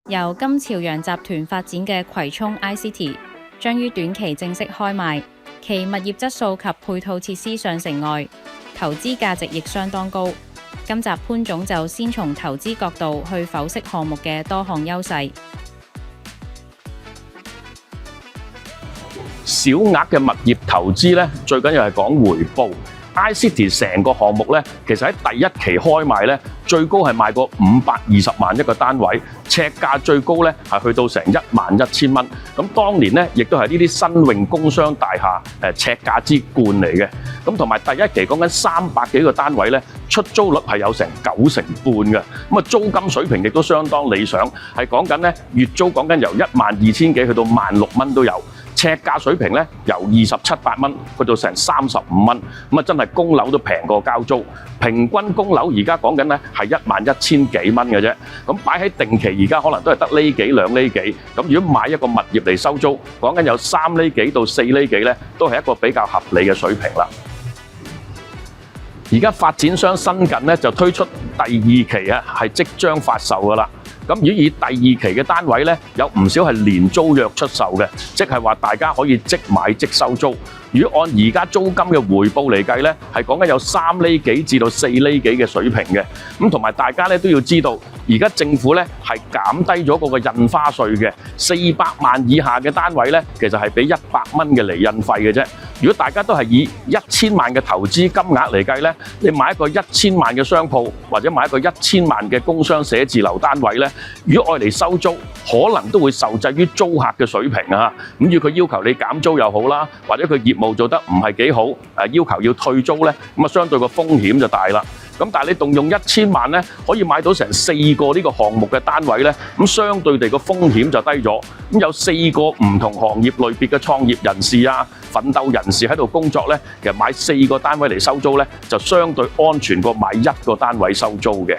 由金朝陽集團發展嘅葵涌 iCity 將於短期正式開賣，其物業質素及配套設施上乘外，投資價值亦相當高。今集潘總就先從投資角度去剖析項目嘅多項優勢。小額嘅物業投資咧，最緊要係講回報。iCity 成個項目咧，其實喺第一期開賣咧，最高係賣過520萬一個單位，尺價最高咧係去到成11000蚊。咁當年咧，亦都係呢啲新穎工商大廈尺價之冠嚟嘅。咁同埋第一期講緊300幾個單位咧，出租率係有成9成半嘅。咁啊，租金水平亦都相當理想，係講緊咧月租講緊由12000幾去到16000蚊都有。尺價水平咧，由27-8蚊去到成35蚊，咁啊真係供樓都平過交租。平均供樓而家講緊咧係11000幾蚊嘅啫。咁擺喺定期而家可能都係得厘幾兩厘幾。咁如果買一個物業嚟收租，講緊有3厘幾到4厘幾咧，都係一個比較合理嘅水平啦。而家發展商新近咧就推出第二期啊，係即將發售噶啦。咁如果以第二期嘅單位咧，有唔少係連租約出售嘅，即係話大家可以即買即收租。如果按而家租金嘅回報嚟計咧，係講緊有3厘幾至到4厘幾嘅水平嘅。咁同埋大家咧都要知道，而家政府咧係減低咗嗰個印花稅嘅，400萬以下嘅單位咧，其實係俾100蚊嘅釐印費嘅啫。如果大家都係以1000萬嘅投資金額嚟計咧，你買一個1000萬嘅商鋪，或者買一個1000萬嘅工商寫字樓單位咧，如果愛嚟收租，可能都會受制於租客嘅水平啊。咁要佢要求你減租又好啦，或者佢業務做得唔係幾好，要求要退租咧，咁啊相對個風險就大啦。咁但係你動用1000萬咧，可以買到成4個呢個項目嘅單位咧，咁相對地個風險就低咗。咁有4個唔同行業類別嘅創業人士啊、奮鬥人士喺度工作咧，其實買4個單位嚟收租咧，就相對安全過買1個單位收租嘅。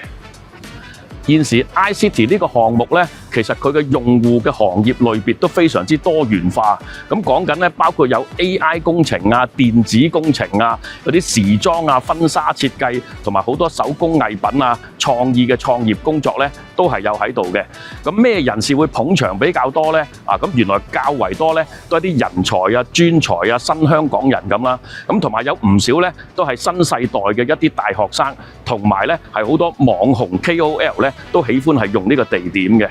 現時 iCity 呢個項目咧，其實佢嘅用戶嘅行業類別都非常之多元化。咁講緊咧，包括有 AI 工程啊、電子工程啊、嗰啲時裝啊、婚紗設計，同埋好多手工藝品啊、創意嘅創業工作咧，都係有喺度嘅。咁咩人士會捧場比較多咧？咁原來較為多咧，都係啲人才啊、專才啊、新香港人咁啦。咁同埋有唔少咧，都係新世代嘅一啲大學生，同埋咧係好多網紅 KOL 咧，都喜歡係用呢個地點嘅。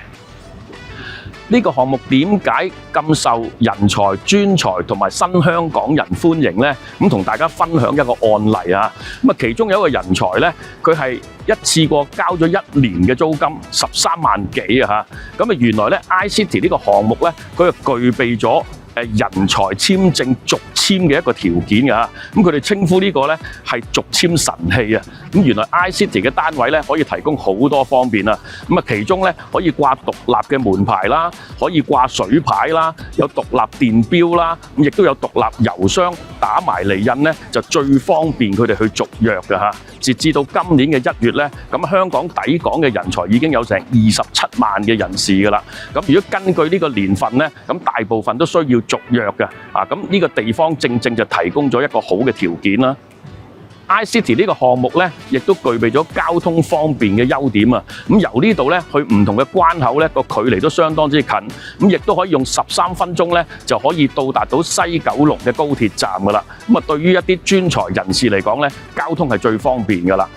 呢個項目點解咁受人才、專才同埋新香港人歡迎呢？咁同大家分享一個案例啊。咁啊，其中有一個人才咧，佢係一次過交咗1年嘅租金13萬幾啊嚇。咁啊，原來咧 iCity 呢個項目咧，佢係具備咗人才簽證續簽嘅一個條件㗎嚇，咁佢哋稱呼呢個咧係續簽神器啊！咁原來 iCity 嘅單位咧可以提供好多方便啊！咁啊，其中咧可以掛獨立嘅門牌啦，可以掛水牌啦，有獨立電錶啦，咁亦都有獨立郵箱打埋嚟印咧，就最方便佢哋去續約㗎嚇。截至到今年嘅1月咧，咁香港抵港嘅人才已經有成27萬嘅人士㗎啦。咁如果根據呢個年份咧，咁大部分都需要續約嘅啊。咁呢個地方正正就提供咗一個好嘅條件啦。iCity 呢個項目咧，亦都具備咗交通方便嘅優點啊。咁由呢度咧去唔同嘅關口咧，個距離都相當之近，咁亦都可以用13分鐘咧就可以到達到西九龍嘅高鐵站㗎啦。咁啊，對於一啲專才人士嚟講咧，交通係最方便㗎啦。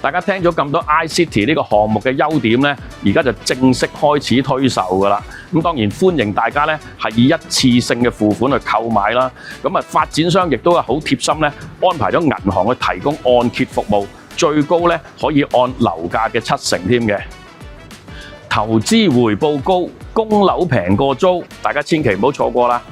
大家聽咗咁多 iCity 呢個項目嘅優點咧，而家就正式開始推售㗎啦。咁當然歡迎大家咧係以一次性嘅付款去購買啦。咁啊，發展商亦都係好貼心咧，安排咗銀行去提供按揭服務，最高咧可以按樓價嘅7成添嘅。投資回報高，供樓平過租，大家千祈唔好錯過啦！